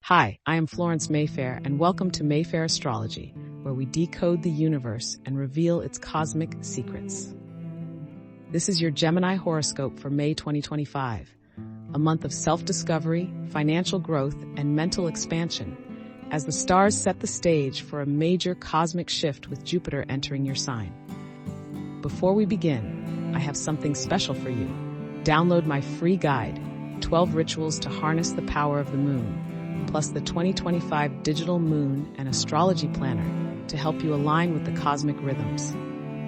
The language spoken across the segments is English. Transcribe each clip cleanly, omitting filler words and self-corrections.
Hi, I am Florence Mayfair, and welcome to Mayfair Astrology, where we decode the universe and reveal its cosmic secrets. This is your Gemini horoscope for May 2025, a month of self-discovery, financial growth, and mental expansion, as the stars set the stage for a major cosmic shift with Jupiter entering your sign. Before we begin, I have something special for you. Download my free guide, 12 Rituals to Harness the Power of the Moon, plus the 2025 Digital Moon and Astrology Planner to help you align with the cosmic rhythms.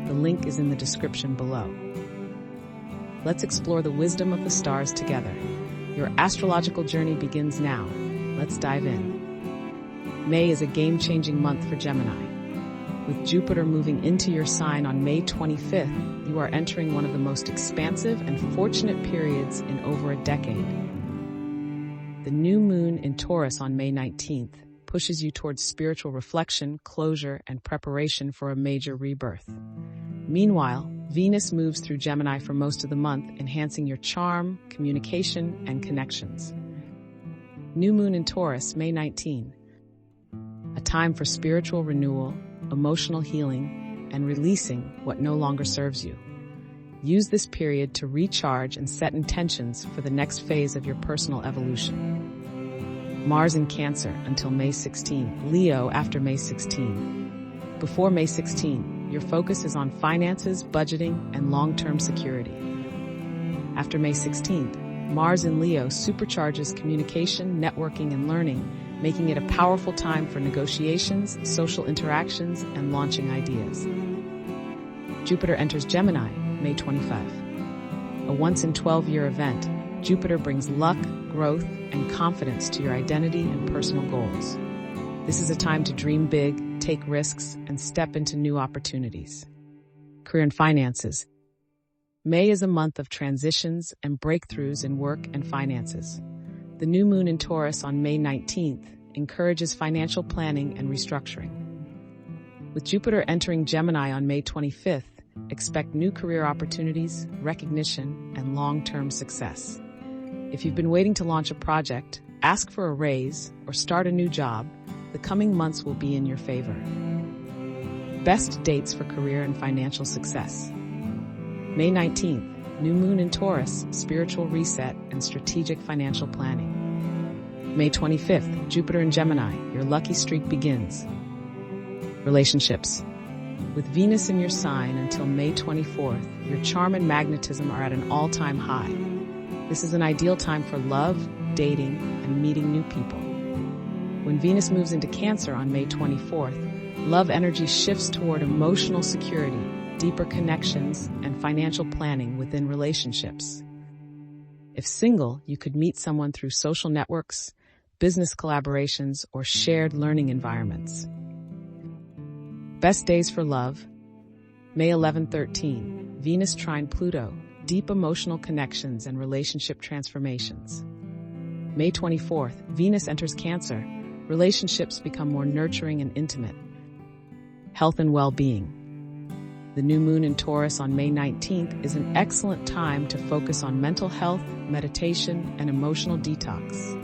The link is in the description below. Let's explore the wisdom of the stars together. Your astrological journey begins now. Let's dive in. May is a game-changing month for Gemini. With Jupiter moving into your sign on May 25th, you are entering one of the most expansive and fortunate periods in over a decade. The new moon in Taurus on May 19th pushes you towards spiritual reflection, closure, and preparation for a major rebirth. Meanwhile, Venus moves through Gemini for most of the month, enhancing your charm, communication, and connections. New moon in Taurus, May 19. A time for spiritual renewal, emotional healing, and releasing what no longer serves you. Use this period to recharge and set intentions for the next phase of your personal evolution. Mars in Cancer until May 16, Leo after May 16. Before May 16, your focus is on finances, budgeting, and long-term security. After May 16th, Mars in Leo supercharges communication, networking, and learning, making it a powerful time for negotiations, social interactions, and launching ideas. Jupiter enters Gemini, May 25. A once-in-12-year event, Jupiter brings luck, growth, and confidence to your identity and personal goals. This is a time to dream big, take risks, and step into new opportunities. Career and finances. May is a month of transitions and breakthroughs in work and finances. The new moon in Taurus on May 19th encourages financial planning and restructuring. With Jupiter entering Gemini on May 25th, expect new career opportunities, recognition, and long-term success. If you've been waiting to launch a project, ask for a raise, or start a new job, the coming months will be in your favor. Best dates for career and financial success. May 19th, new moon in Taurus, spiritual reset and strategic financial planning. May 25th, Jupiter in Gemini, your lucky streak begins. Relationships. With Venus in your sign until May 24th, your charm and magnetism are at an all-time high. This is an ideal time for love, dating, and meeting new people. When Venus moves into Cancer on May 24th, love energy shifts toward emotional security, deeper connections, and financial planning within relationships. If single, you could meet someone through social networks, business collaborations, or shared learning environments. Best days for love. May 11-13, Venus trine Pluto, deep emotional connections and relationship transformations. May 24th, Venus enters Cancer, relationships become more nurturing and intimate. Health and well-being. The new moon in Taurus on May 19th is an excellent time to focus on mental health, meditation, and emotional detox.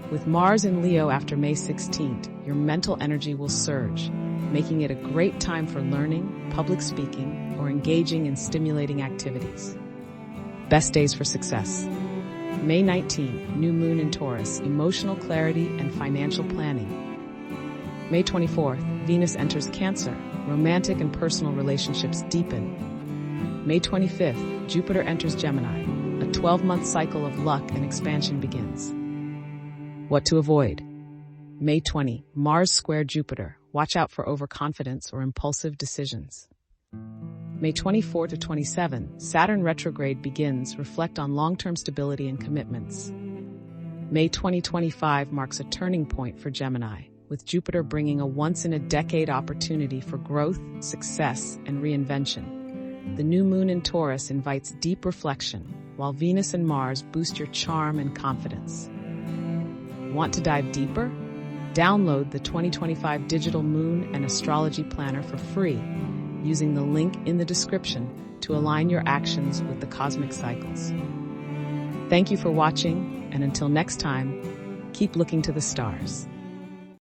With Mars in Leo after May 16th, your mental energy will surge, making it a great time for learning, public speaking, or engaging in stimulating activities. Best days for success. May 19, new moon in Taurus, emotional clarity and financial planning. May 24th, Venus enters Cancer, romantic and personal relationships deepen. May 25th, Jupiter enters Gemini, a 12-month cycle of luck and expansion begins. What to avoid. May 20, Mars square Jupiter. Watch out for overconfidence or impulsive decisions. May 24 to 27, Saturn retrograde begins. Reflect on long-term stability and commitments. May 2025 marks a turning point for Gemini, with Jupiter bringing a once-in-a-decade opportunity for growth, success, and reinvention. The new moon in Taurus invites deep reflection, while Venus and Mars boost your charm and confidence. Want to dive deeper? Download the 2025 Digital Moon and Astrology Planner for free, using the link in the description to align your actions with the cosmic cycles. Thank you for watching, and until next time, Keep looking to the stars.